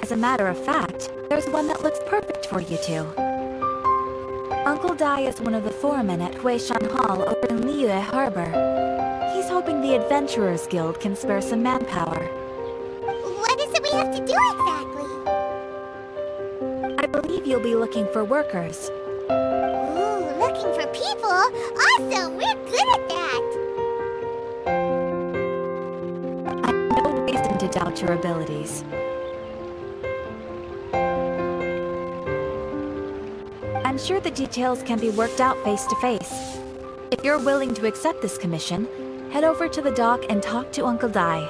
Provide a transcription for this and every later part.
As a matter of fact, there's one that looks perfect for you two. Uncle Dai is one of the foremen at Huishan Hall over in Liyue Harbor. He's hoping the Adventurers Guild can spare some manpower. What is it we have to do exactly? I believe you'll be looking for workers. Ooh, looking for people? Awesome! We're good at that! I have no reason to doubt your abilities. I'm sure the details can be worked out face to face. If you're willing to accept this commission, head over to the dock and talk to Uncle Dai.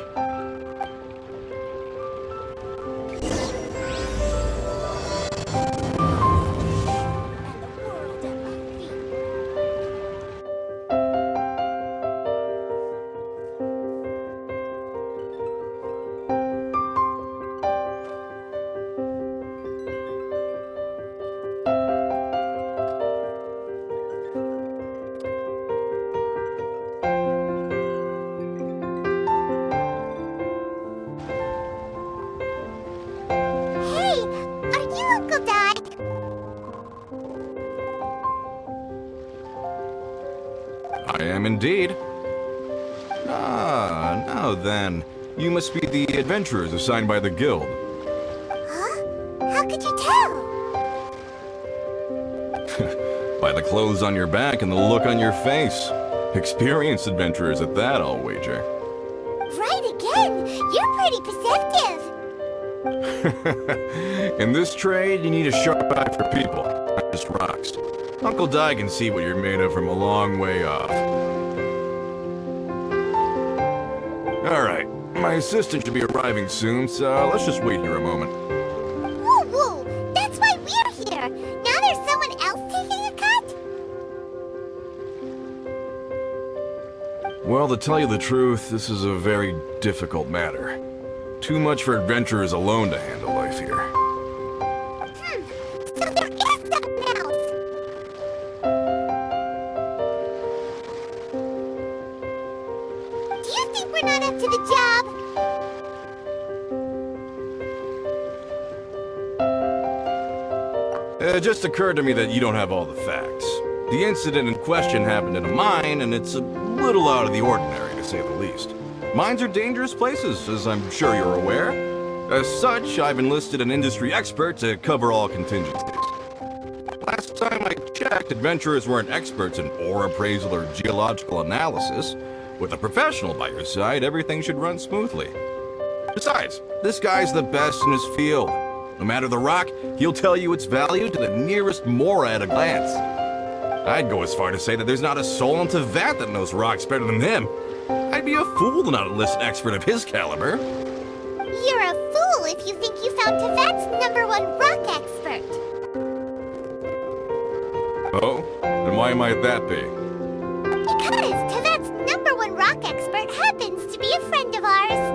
I am indeed. Ah, now then. You must be the adventurers assigned by the guild. Huh? How could you tell? By the clothes on your back and the look on your face. Experienced adventurers at that, I'll wager. Right again! You're pretty perceptive! In this trade, you need a sharp eye for people, not just rocks. Uncle Dai can see what you're made of from a long way off. Alright, my assistant should be arriving soon, so let's just wait here a moment. Woo woo! That's why we're here! Now there's someone else taking a cut? Well, to tell you the truth, this is a very difficult matter. Too much for adventurers alone to handle life here. So there is someone else! Do you think we're not up to the job? It just occurred to me that you don't have all the facts. The incident in question happened in a mine, and it's a little out of the ordinary, to say the least. Mines are dangerous places, as I'm sure you're aware. As such, I've enlisted an industry expert to cover all contingencies. Last time I checked, adventurers weren't experts in ore appraisal or geological analysis. With a professional by your side, everything should run smoothly. Besides, this guy's the best in his field. No matter the rock, he'll tell you its value to the nearest mora at a glance. I'd go as far to say that there's not a soul in Teyvat that knows rocks better than him. I'd be a fool to not enlist an expert of his caliber. You're a fool if you think you found Teyvat's #1 rock expert. Oh? Then why might that be? Because Teyvat's #1 rock expert happens to be a friend of ours.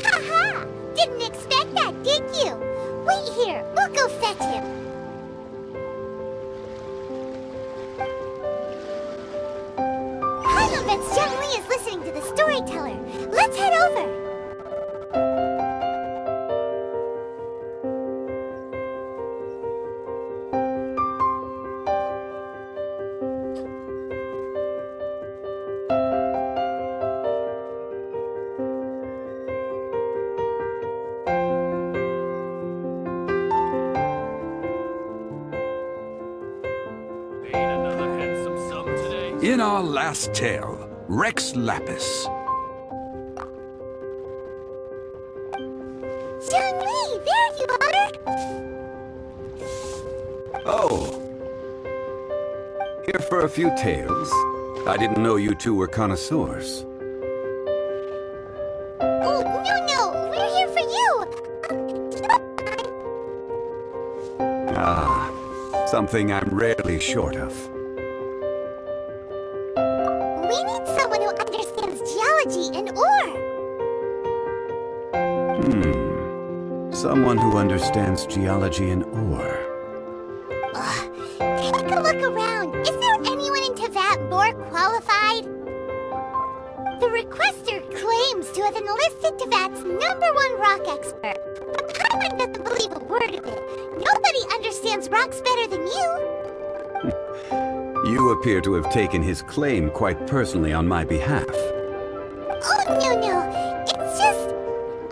Haha! Didn't expect that, did you? Wait here, we'll go fetch him. I bet Zhongli is listening to the storyteller. Let's head over. In our last tale, Rex Lapis. Zhongli, there you are! Oh. Here for a few tales. I didn't know you two were connoisseurs. Oh, no, we're here for you! Ah, something I'm rarely short of. We need someone who understands geology and ore. Someone who understands geology and ore. Take a look around. Is there anyone in Teyvat more qualified? The requester claims to have enlisted Teyvat's #1 rock expert. But Paimon doesn't believe a word of it. Nobody understands rocks better than you. You appear to have taken his claim quite personally on my behalf. Oh, no. It's just...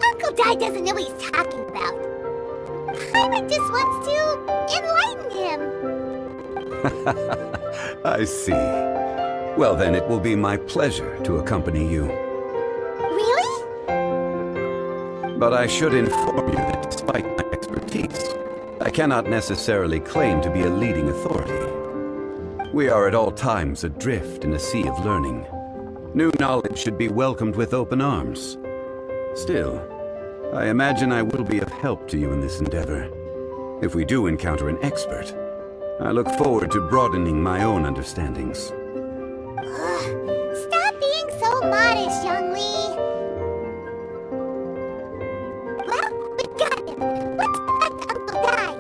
Uncle Dai doesn't know what he's talking about. Paimon just wants to enlighten him. I see. Well then, it will be my pleasure to accompany you. Really? But I should inform you that despite my expertise, I cannot necessarily claim to be a leading authority. We are at all times adrift in a sea of learning. New knowledge should be welcomed with open arms. Still, I imagine I will be of help to you in this endeavor. If we do encounter an expert, I look forward to broadening my own understandings. Stop being so modest, Zhongli. Well, we got him. Let's protect Uncle Dai.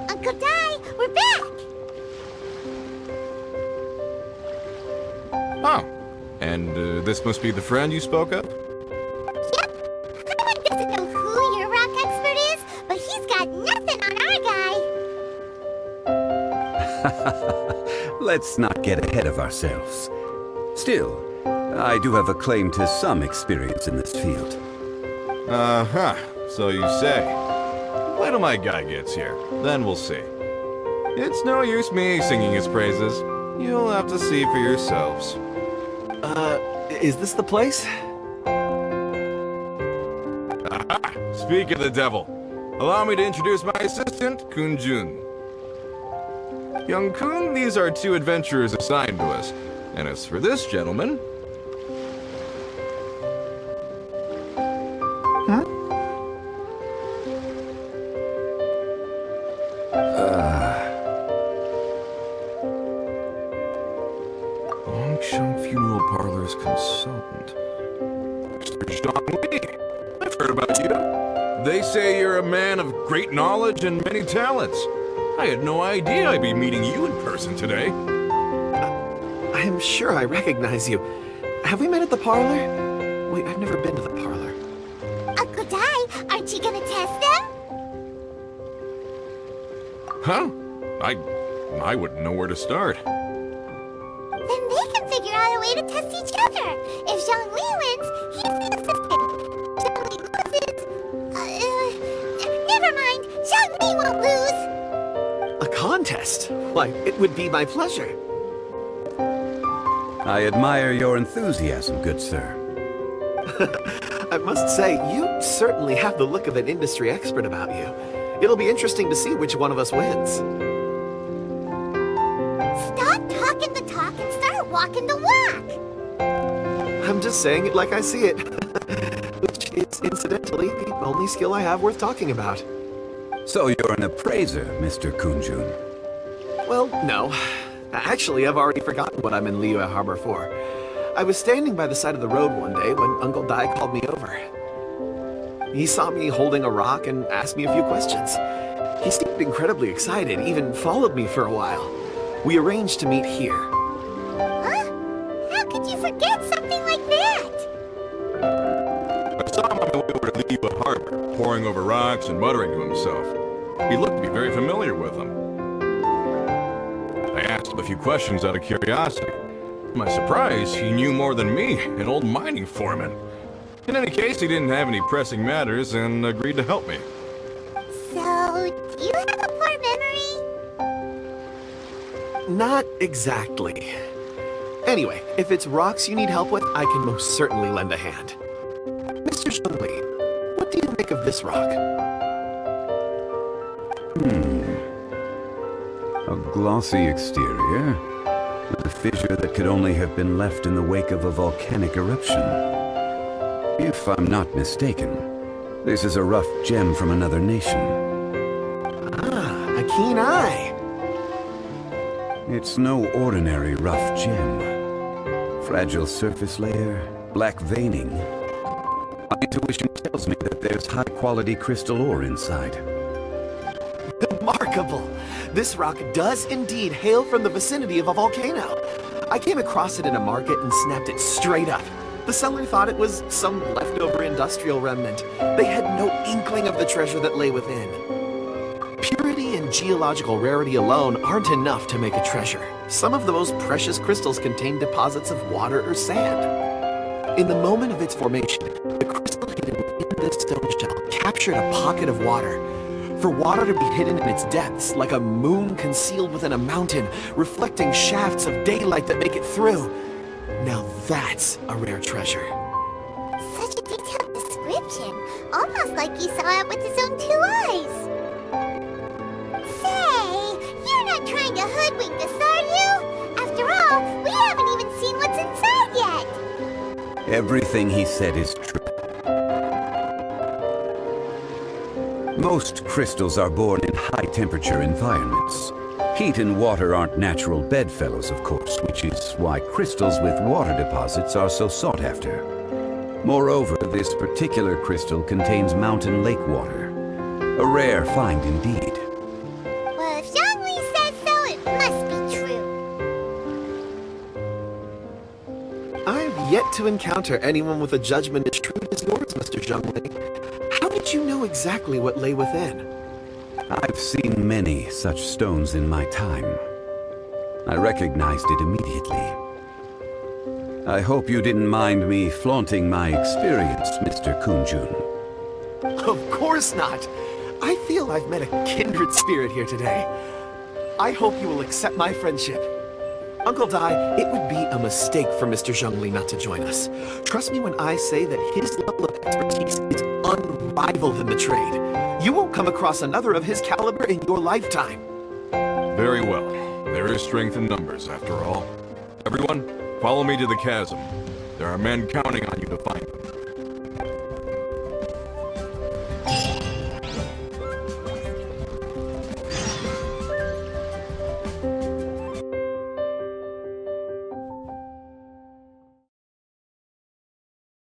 Uncle Dai, we're back! Oh, and this must be the friend you spoke of? Yep. Paimon doesn't know who your rock expert is, but he's got nothing on our guy. Let's not get ahead of ourselves. Still, I do have a claim to some experience in this field. Uh-huh, so you say. Wait till my guy gets here, then we'll see. It's no use me singing his praises. You'll have to see for yourselves. Is this the place? Aha! Speak of the devil. Allow me to introduce my assistant, Kun Jun. Young Kun, these are 2 adventurers assigned to us. And as for this gentleman... Longsheng Funeral Parlor's consultant. Mr. Zhongli, I've heard about you. They say you're a man of great knowledge and many talents. I had no idea I'd be meeting you in person today. I am sure I recognize you. Have we met at the parlor? Wait, I've never been to the parlor. Uncle Dai, aren't you gonna test them? Huh? I wouldn't know where to start. Then they can figure out a way to test each other. If Zhongli wins, he's the assistant. Zhongli loses... never mind. Zhongli won't lose. A contest? Why, it would be my pleasure. I admire your enthusiasm, good sir. I must say, you certainly have the look of an industry expert about you. It'll be interesting to see which one of us wins. Stop talking the talk and start walking the walk. I'm just saying it like I see it. Which is, incidentally, the only skill I have worth talking about. So you're an appraiser, Mr. Kunjun. Well, no. Actually, I've already forgotten what I'm in Liyue Harbor for. I was standing by the side of the road one day when Uncle Dai called me over. He saw me holding a rock and asked me a few questions. He seemed incredibly excited, even followed me for a while. We arranged to meet here. Huh? How could you forget something like that? I saw him on my way over to Liyue Harbor, poring over rocks and muttering to himself. He looked to be very familiar with them. I asked him a few questions out of curiosity. To my surprise, he knew more than me, an old mining foreman. In any case, he didn't have any pressing matters and agreed to help me. So, do you have a poor memory? Not exactly. Anyway, if it's rocks you need help with, I can most certainly lend a hand. Mr. Zhongli, what do you make of this rock? A glossy exterior, with a fissure that could only have been left in the wake of a volcanic eruption. If I'm not mistaken, this is a rough gem from another nation. Ah, a keen eye. It's no ordinary rough gem. Fragile surface layer, black veining. My intuition tells me that there's high-quality crystal ore inside. Remarkable! This rock does indeed hail from the vicinity of a volcano. I came across it in a market and snapped it straight up. The seller thought it was some leftover industrial remnant. They had no inkling of the treasure that lay within. Purity and geological rarity alone aren't enough to make a treasure. Some of the most precious crystals contain deposits of water or sand. In the moment of its formation, the crystal hidden within this stone shell captured a pocket of water. For water to be hidden in its depths, like a moon concealed within a mountain, reflecting shafts of daylight that make it through. Now that's a rare treasure. Such a detailed description. Almost like he saw it with his own 2 eyes. Say, you're not trying to hoodwink us, are you? After all, we haven't even seen what's inside yet. Everything he said is true. Most crystals are born in high-temperature environments. Heat and water aren't natural bedfellows, of course, which is why crystals with water deposits are so sought after. Moreover, this particular crystal contains mountain lake water. A rare find indeed. Well, if Zhongli says so, it must be true. I've yet to encounter anyone with a judgment as shrewd as yours, Mr. Zhongli. How did you know exactly what lay within? I've seen many such stones in my time. I recognized it immediately. I hope you didn't mind me flaunting my experience, Mr. Kunjun. Of course not. I feel I've met a kindred spirit here today. I hope you will accept my friendship. Uncle Dai, it would be a mistake for Mr. Zhongli not to join us. Trust me when I say that his level of expertise is unrivaled in the trade. You won't come across another of his caliber in your lifetime. Very well. There is strength in numbers, after all. Everyone, follow me to the chasm. There are men counting on you to find them.